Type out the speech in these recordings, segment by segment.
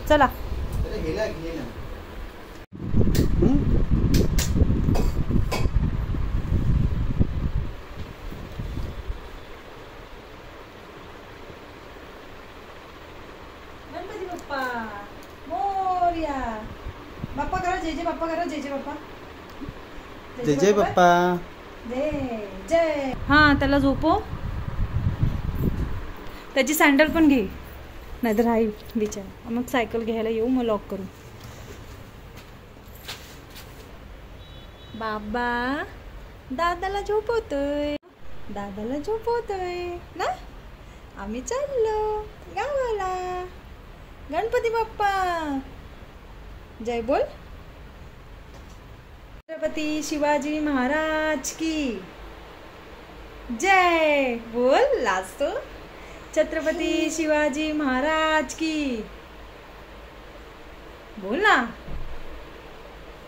चला. गणपती बाप्पा मोरया. बाप्पा करा जय जय बाप्पा, करा जय जय बाप्पा, जय जय बाप्पा, जय जय. हा त्याला झोपो. त्याची सँडल पण घे, नाहीतर राहील बिचारा. मग सायकल घ्यायला येऊ, मग लॉक करू. बाबा दादाला झोपवतोय, दादाला झोपवतोय ना. आम्ही चाललो गावाला. गणपती बाप्पा जय बोल. छत्रपती शिवाजी महाराज की जय बोल. लाजतो. छत्रपती शिवाजी महाराज की बोल ना.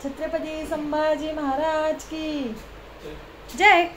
छत्रपती संभाजी महाराज की जय.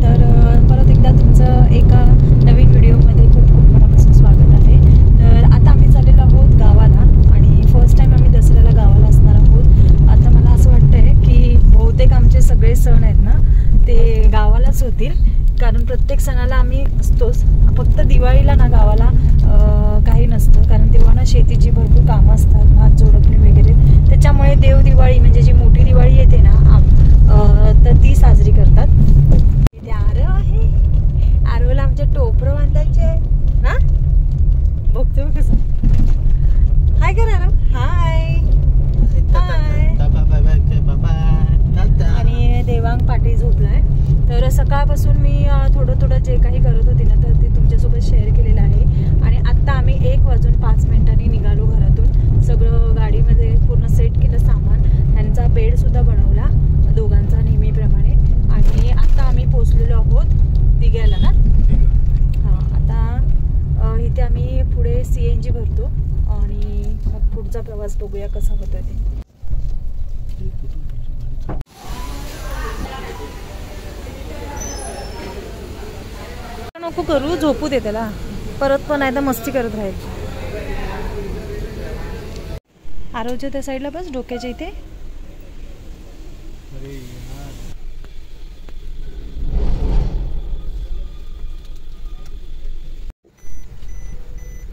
तर परत एकदा तुमचं एका नवीन व्हिडिओमध्ये खूप खूप मनापासून स्वागत आहे. तर आता आम्ही चाललेलो आहोत गावाला आणि फर्स्ट टाईम आम्ही दसऱ्याला गावाला असणार आहोत. आता मला असं वाटतं आहे की बहुतेक आमचे सगळे सण आहेत ना ते गावालाच होतील, कारण प्रत्येक सणाला आम्ही असतोच. फक्त दिवाळीला ना गावाला काही नसतं, कारण तेव्हा ना शेतीची भरपूर कामं असतात, भात जोडपणी वगैरे. त्याच्यामुळे देव दिवाळी म्हणजे जी मोठी दिवाळी येते ना तर ती साजरी करतात. इथे आरव आहे. आरवला आमच्या टोपरं बांधायचे ना. बघतो कसं. हाय कर आरव. हाय आणि देवांग पाटील झोपलाय. तर सकाळपासून मी थोडं थोडं जे काही करत होते ना तर ते तुमच्यासोबत शेअर केलेलं आहे. आणि आत्ता आम्ही 1:05 निघालो घरातून. सगळं गाडीमध्ये पूर्ण सेट केलं सामान. ह्यांचा बेडसुद्धा बनवला दोघांचा नेहमीप्रमाणे. आणि आता आम्ही पोचलेलो आहोत दिघ्याला ना. हां, आता इथे आम्ही पुढे CNG भरतो आणि मग पुढचा प्रवास बघूया कसा होतो ते. नको करू, झोपू दे त्याला. परत पण आहे तर मस्ती करत राहील. आरोच्या त्या साईडला बस, डोक्याच्या इथे.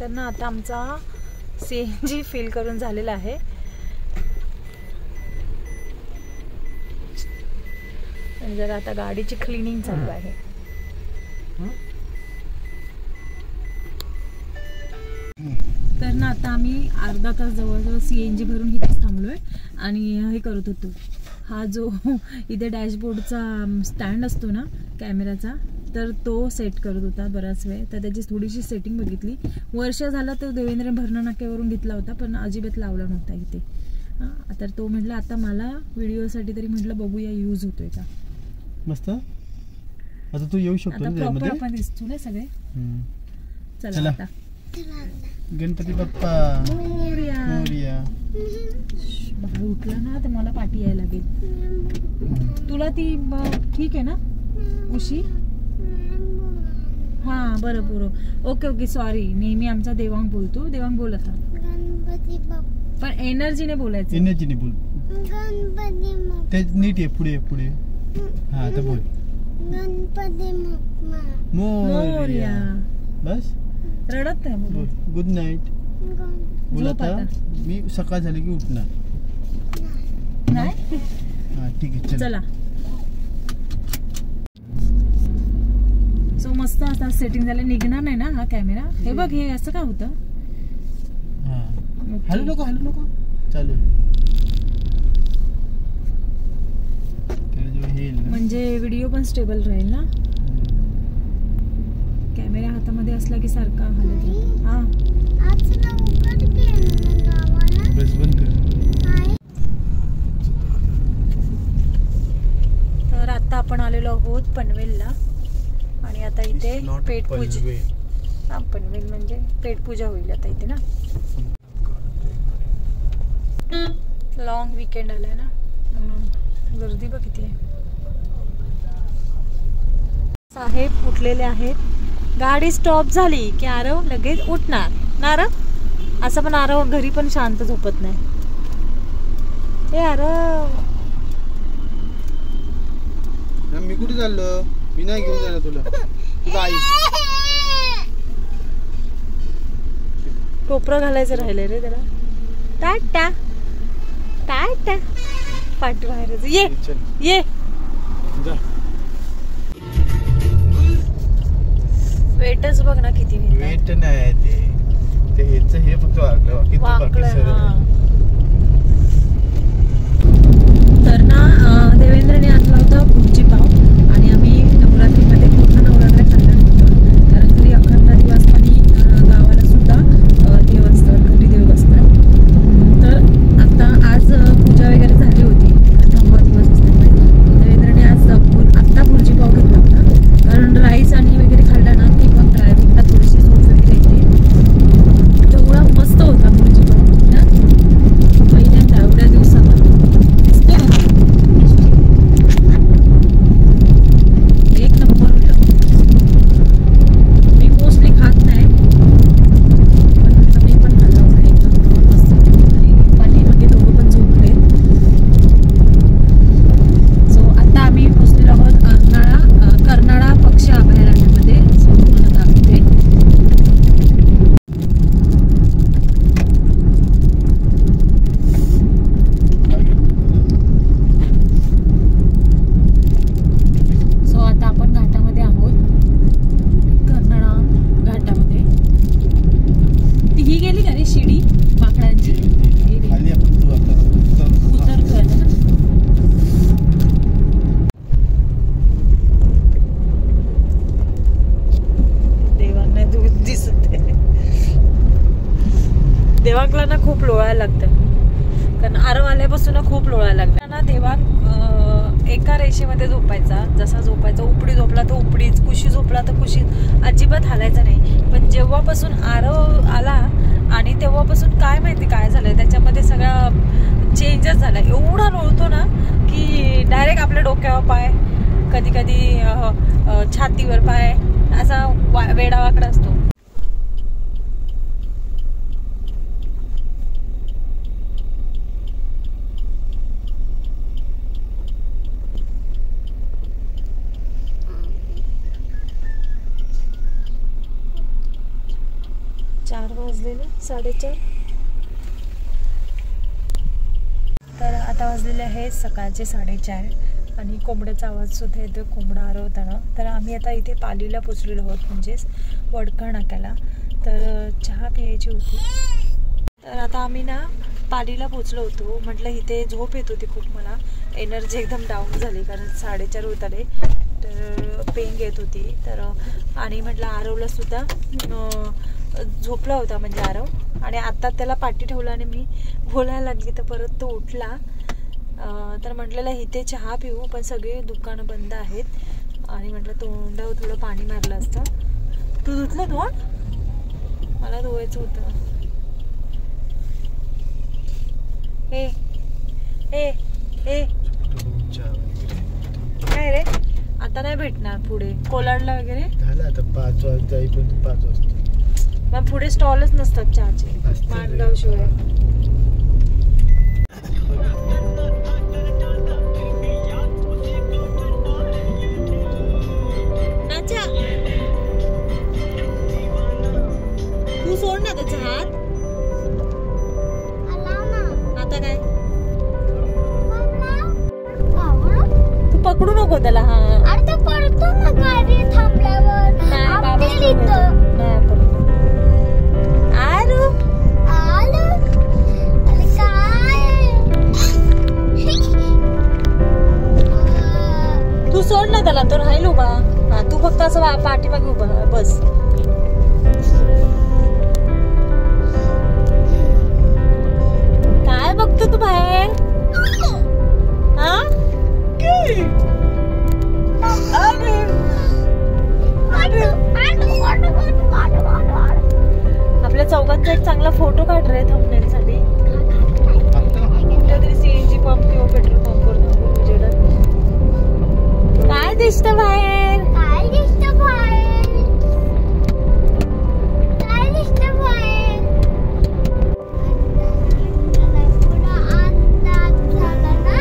तर ना आता आमचा CNG फिल करून झालेला आहे. आणि जरा आता गाडीची क्लिनिंग चालू आहे. तर ना आता आम्ही अर्धा तास जवळजवळ CNG भरून इथेच थांबलोय आणि हे करत होतो. हा जो इथे डॅशबोर्डचा स्टँड असतो ना कॅमेराचा, तर तो सेट करत होता बराच वेळ. तर त्याची थोडीशी सेटिंग बघितली. वर्ष झालं तर देवेंद्र भरणा नाक्यावरून घेतला होता, पण अजिबात लावला नव्हता इथे. हां, तर तो म्हटलं आता मला व्हिडिओसाठी तरी म्हटलं बघूया यूज होतोय का. मस्त. आता तू येऊ शकतो ना प्रॉपर आपण दिसतो ना सगळे. चला आता. गणपती बाप्पा मोरया. बाहेर उठला ना तर मला पाठी यायला लागेल. तुला ती ठीक आहे ना उशी. हां बरं बरं. Okay okay sorry. नेहमी आमचा देवांग बोलतो. देवांग बोल आता. पण एनर्जीने बोलायचं. एनर्जीने बोल. ते नीट आहे. पुढे पुढे. हा आता बोल. गणपती मोरया. बस. रडत नाही बोल. गुड नाईट बोल. आता मी सकाळ झाली की उठणार नाही. हा ठीक आहे. चला. मस्त आता सेटिंग झालं, निघणार नाही ना हा कॅमेरा. हे बघ हे असं का होतं. हॅलो नको चालू म्हणजे व्हिडिओ पण स्टेबल राहील ना. कॅमेरा हातामध्ये असला की सारखा हलत. हा बस बंद कर. तर आता आपण आलेलो आहोत पनवेलला आणि आता इथे पेटपूजा. हा पनवेल म्हणजे पेटपूजा होईल आता इथे ना. लॉंग वीकेंड आलाय ना, गर्दी बघ किती आहे. साहेब उठलेले आहेत. गाडी स्टॉप झाली की आरव लगेच उठणार ना आरव. असं पण आरव घरी पण शांत झोपत नाही. हे आरव मी कुठे चाललो. मी नाही घेऊन जाणार तुला. तुझा आई टोपरं घालायचं राहिलंय रे त्याला. टाटा टाटा पाठी बाहेरच ये ये. वेटच बघ ना किती वेट नाही ते हेच हे फक्त वाकलं. तर ना देवेंद्रने आणला होता भुर्जी पाव आणि आम्ही नवरात्रीमध्ये पूर्ण नवरात्र खाल्ला नव्हतं कारण घरी अखंड दिवस आणि गावाला सुद्धा देव असतात, घरी देव असतात. तर आता आज पूजा वगैरे झाली होती, 8वा दिवस असल्यामुळे देवेंद्रने आज आत्ता भुर्जी पाव घेतला होता कारण राईस आणि वगैरे खाल्ला ना की मग ड्रायव्हिंगला थोडीशी झोप वगैरे येते. तेवढा मस्त होता भुर्जी पाव ना. पहिल्यांदा एवढ्या दिवसात दिसतो एक नंबर होता. मी मोस्टली खात नाही पण मी पण खाल्ला होता. एक नंबर मस्त. आणि पाठीमागे दोघं पण झोपलेत. सो आता आम्ही पोचलेलो आहोत कर्नाळा पक्षी अभयारण्यामध्ये. सो तुम्हाला दाखवते. सो आता आपण घाटामध्ये आहोत, कर्नाळा घाटामध्ये. ही गेली का रे शिडी माकडांची. उतरतोय ना. देवांना दूध दिसत आहे. देवांगला ना खूप लोळायला लागतं कारण आरव आल्यापासून खूप लोळायला लागतं ना. देवांग एका रेषेमध्ये झोपायचा, जसा झोपायचा. उपडी झोपला तर उपडीच, कुशी झोपला तर कुशीत, अजिबात हालायचा नाही. पण जेव्हापासून आरव आला आणि तेव्हापासून काय माहिती काय झालंय त्याच्यामध्ये सगळा चेंजच झाला. एवढा लोळतो ना की डायरेक्ट आपल्या डोक्यावर पाय, कधी कधी छातीवर पाय, असा वेडावाकडा असतो. चार वाजलेले 4:30. तर आता वाजलेले आहेत सकाळचे 4:30 आणि कोंबड्याचा आवाज सुद्धा येतो. कोंबडा आरवताना. तर आम्ही आता इथे पालीला पोचलेलो आहोत, म्हणजेच वडखळ नाक्याला. तर चहा प्यायची होती. तर आता आम्ही ना पालीला पोचलो होतो. म्हटलं इथे झोप येत होती खूप, मला एनर्जी एकदम डाऊन झाली कारण 4:30 होत आले. तर पेंग येत होती. तर आणि म्हटलं आरवला सुद्धा झोपला होता म्हणजे आरव. आणि आता त्याला पाठी ठेवला आणि मी बोलायला लागली तर परत तो उठला. तर म्हटलेलं इथे चहा पिऊ पण सगळे दुकानं बंद आहेत आणि म्हटलं तोंडावर थोडं पाणी मारलं असतं. तू धुतलं तोंड? मला धुवायचं होतं. ए ए ए काय रे आता नाही भेटणार पुढे कोलाडला वगैरे झालं आता 5 वाजता इथून 5 वाजता. मग पुढे स्टॉलच नसतात चहाचे माणगाव शिवाय. तू सोड ना त्याचा हात. आता काय तू पकडू नको त्याला. हा अरे तो पडतो ना गाडी थांबल्यावर. तू सोड ना त्याला, तो राहील उभा. हा तू फक्त असं पाठीमागे उभा बस. काय बघतो तू बाहेर? हा आपल्या चौघांचा एक चांगला फोटो काढ रे थंबनेल साठी. कुठल्यातरी सीएनजी पंप किंवा पेट्रोल पंप वर थांबून उजेडात. काय दिसतं बाहेर? काय दिसतं बाहेर? काय दिसतं बाहेर? पुरा अंदाज झाला ना.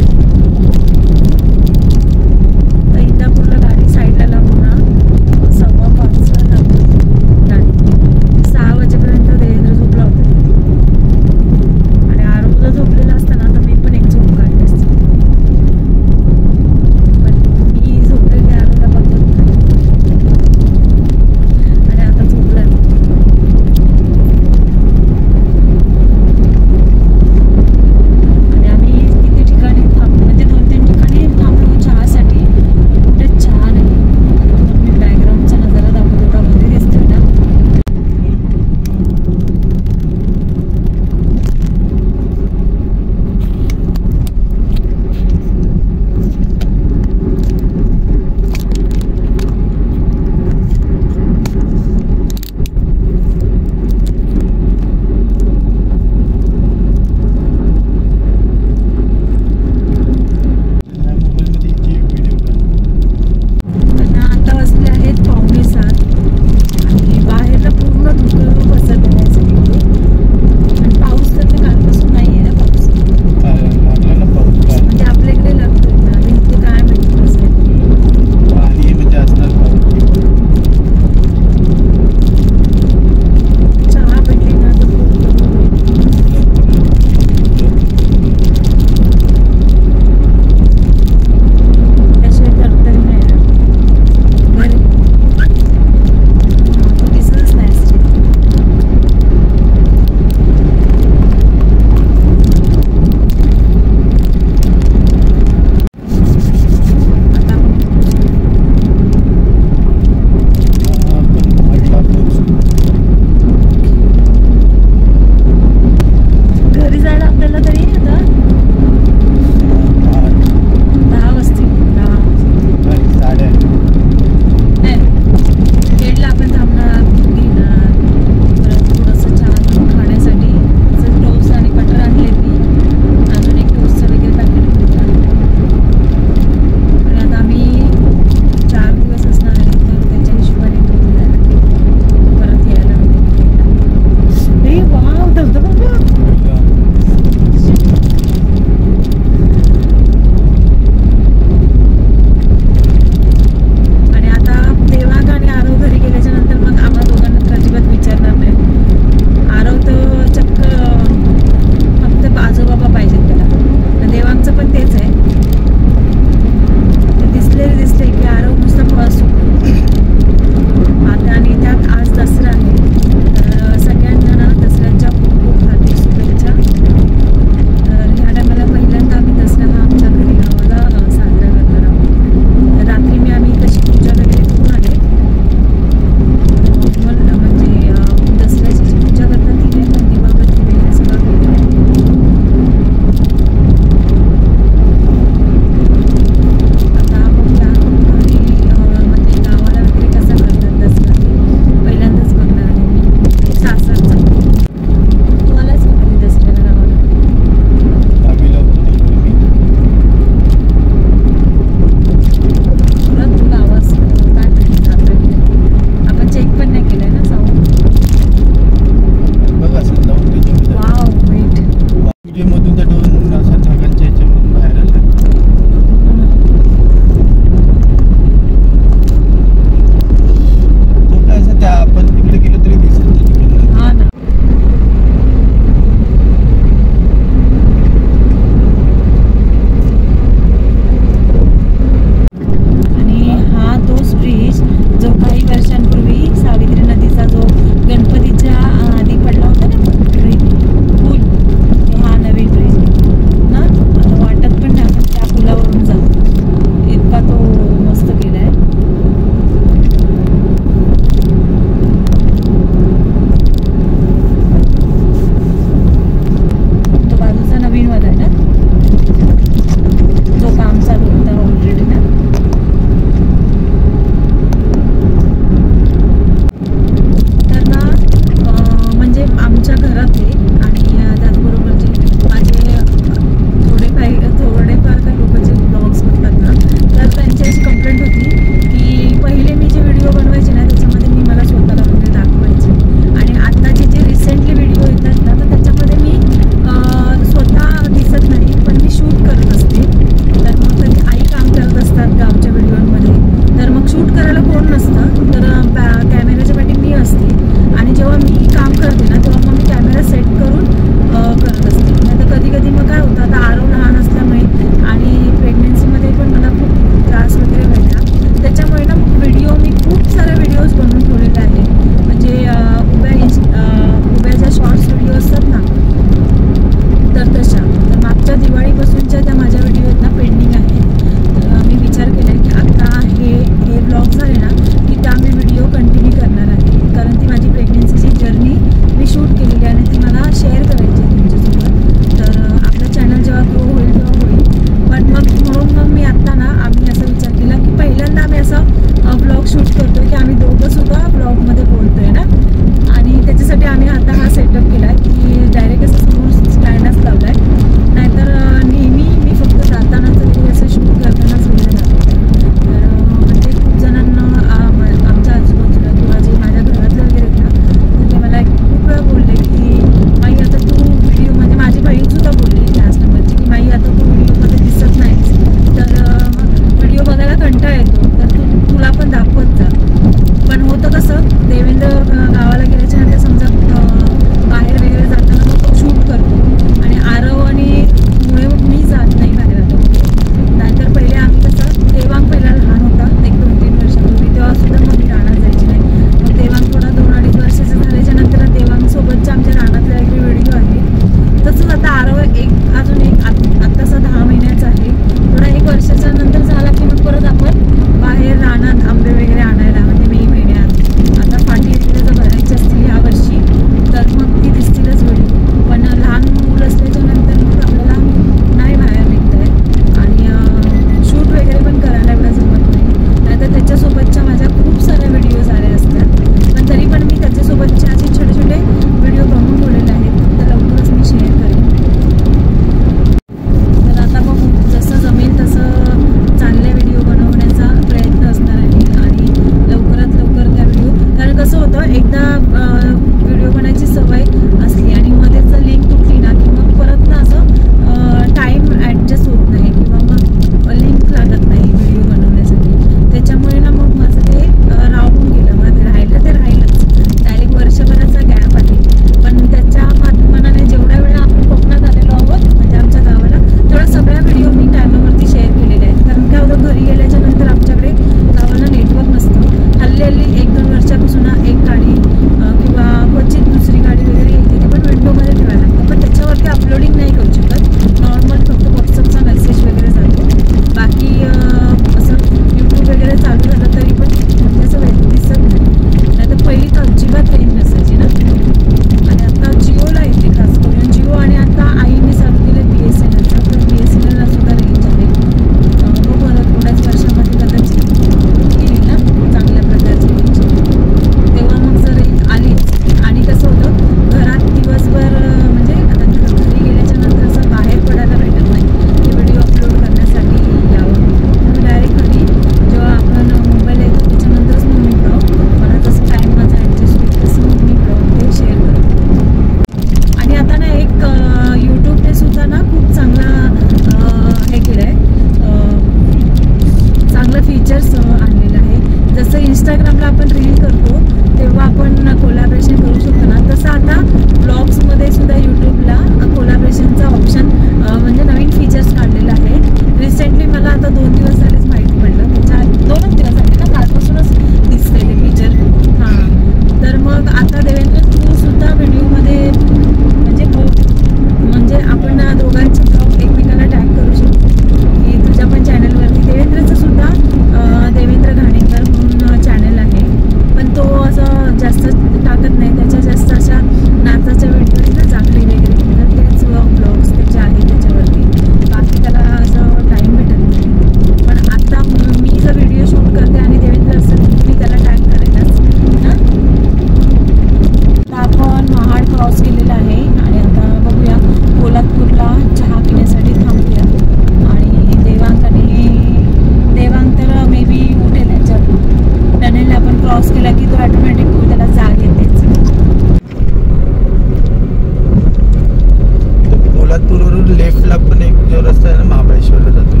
रस्ता आहे ना महाबळेश्वरला जातोय.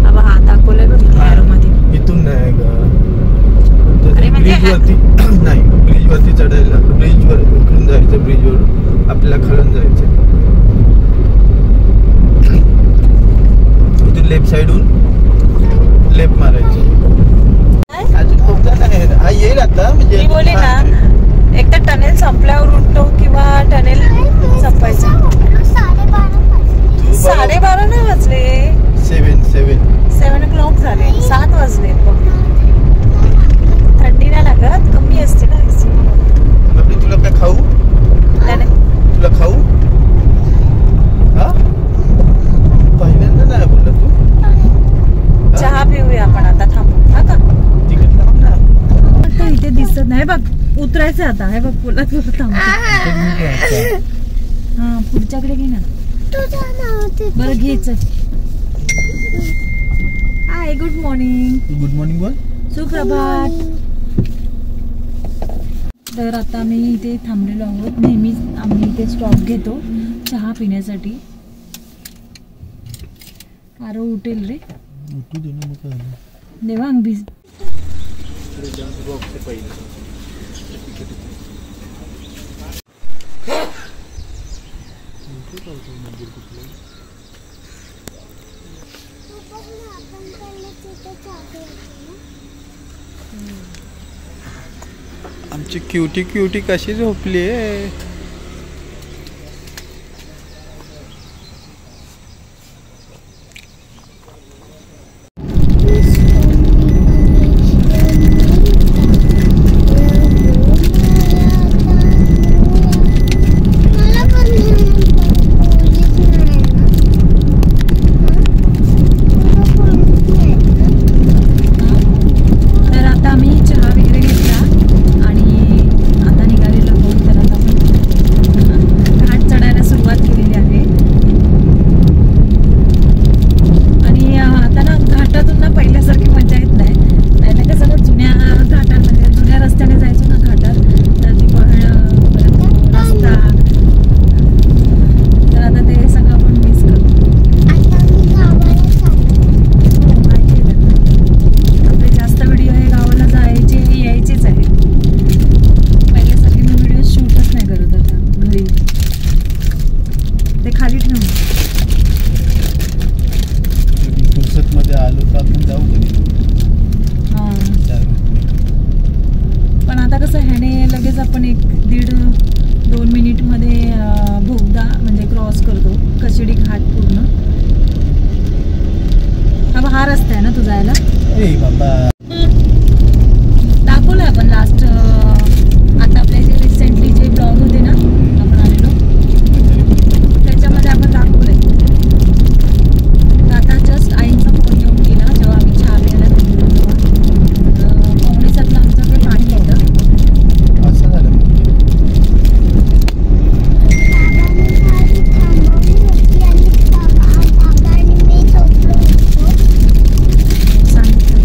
अब हा दाखवलंय बघ इथे arrow मध्ये. इथून नाही ग, अरे म्हणजे ब्रिज वरती नाही, ब्रिज वरती चढायला, ब्रिज वर इकडून जायचं, ब्रिज वर आपल्याला खालून जायचं. इथून लेफ्ट साइडून लेफ्ट मारायची. अजून खूप जण आहेत. हा येईल आता म्हणजे मी बोलली ना, एक तर टनेल संपल्यावर उठतो किंवा टनेल संपायचं. 12:30 नाही वाजले, 7 o'clock झाले, 7 वाजले. थंडी नाही लागत, कमी असते ना AC. बापरे, तुला काय खाऊ? तुला खाऊ? हा पहिल्यांदा नाही बोलला तू. चहा पिऊया आपण आता, थांबू हा का? तिकीट लाव ना. इथे दिसत नाही बघ, उतरायचं आता. हे बघ पुलात थांबतो. हा पुढच्याकडे घे ना. बरं घ्यायचं. हाय, गुड मॉर्निंग. गुड मॉर्निंग बोल. सुप्रभात. तर आता मी इथे थांबलेलो आहोत. नेहमीच आम्ही इथे स्टॉप घेतो चहा पिण्यासाठी. आरो उठेल रे, उठू दे ना मग काय झालं. देवांग भिज. आमची क्युटी क्युटी कशी झोपली आहे. तर आता आम्ही चहा वगैरे घेतला आणि आता निघालेलो आहोत. तर आता आपण घाट चढायला सुरुवात केलेली आहे. आणि आता ना घाटातून ना पहिल्यासारखी मजा येत नाही. नाही कसं ना जुन्या घाटांमध्ये, जुन्या रस्त्याने जायचो ना घाटात, तर ती रस्ता, तर आता ते सगळं आपण मिस करतो. आपले जास्त व्हिडिओ हे गावाला जायचे यायचेच आहे. पहिल्यासारखे मी व्हिडिओ शूटच नाही करत आता घरी, ते खाली ठेवून. फुर्सत मध्ये आलो तर आपण जाऊ कधी. हां, 4 पण आता कसं ह्याने लगेच आपण 1-1.5-2 मिनिटमध्ये भोगदा म्हणजे क्रॉस करतो कशिडी घाट पूर्ण. हा रस्ता आहे ना तू जायला. ए बाबा, दाखवलं आपण लास्ट, आता आपले जे रिसेंटली जे ब्लॉग होते ना आपण आलेलो, त्याच्यामध्ये आपण दाखवलंय. तर आता जस्ट आईंचा फोन येऊन गेला जेव्हा आम्ही चहा प्यायला थांबलो तेव्हा. 6:45 आमच्याकडे पाणी येतं. असं झालं म्हणजे. सांगितलं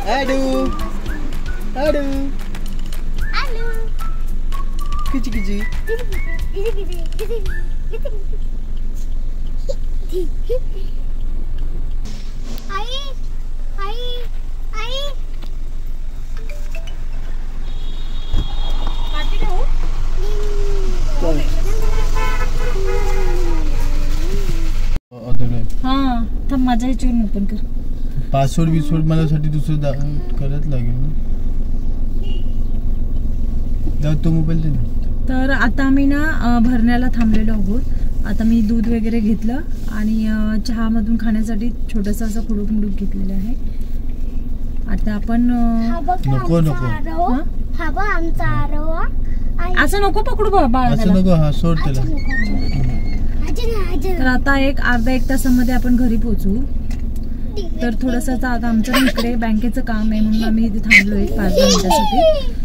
Aduh. Aduh. Halo. Kecil-kecil. Hai. Hai. Hai. हा थांब माझ्या ह्याच्यावरून ओपन कर. पासवर्ड बिसवर्ड मला साठी दुसरं करत लागेल ना. तो मोबाईल दे ना. तर आता आम्ही ना भरण्याला थांबलेलो आहोत. आता मी दूध वगैरे घेतलं आणि चहामधून खाण्यासाठी छोटंसं असं खुडूक घेतलेलं आहे. आता आपण नको नको हा बघ आमचा आरवा. असं नको पकडू बाळा असं त्याला. नको. हा सोड त्याला. तर आता अर्धा एक तासामध्ये आपण घरी पोहोचू. तर थोडंसं आता आमचं इकडे बँकेचं काम आहे म्हणून आम्ही इथे थांबलोय 5-10 मिनिटासाठी.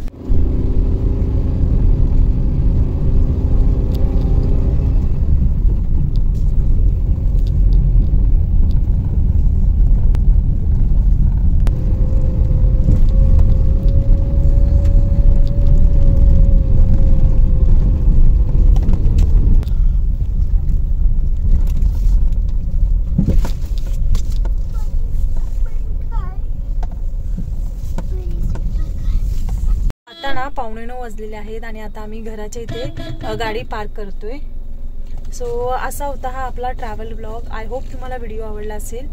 आता ना 8:45 वाजलेले आहेत आणि आता आम्ही घराच्या इथे गाडी पार्क करतोय. सो असा होता हा आपला ट्रॅव्हल ब्लॉग. आय होप तुम्हाला व्हिडिओ आवडला असेल.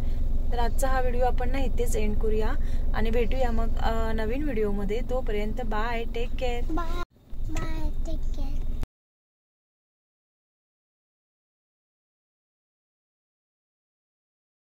तर आजचा हा व्हिडिओ आपण ना इथेच एंड करूया आणि भेटूया मग नवीन व्हिडिओमध्ये. तोपर्यंत बाय, टेक केअर.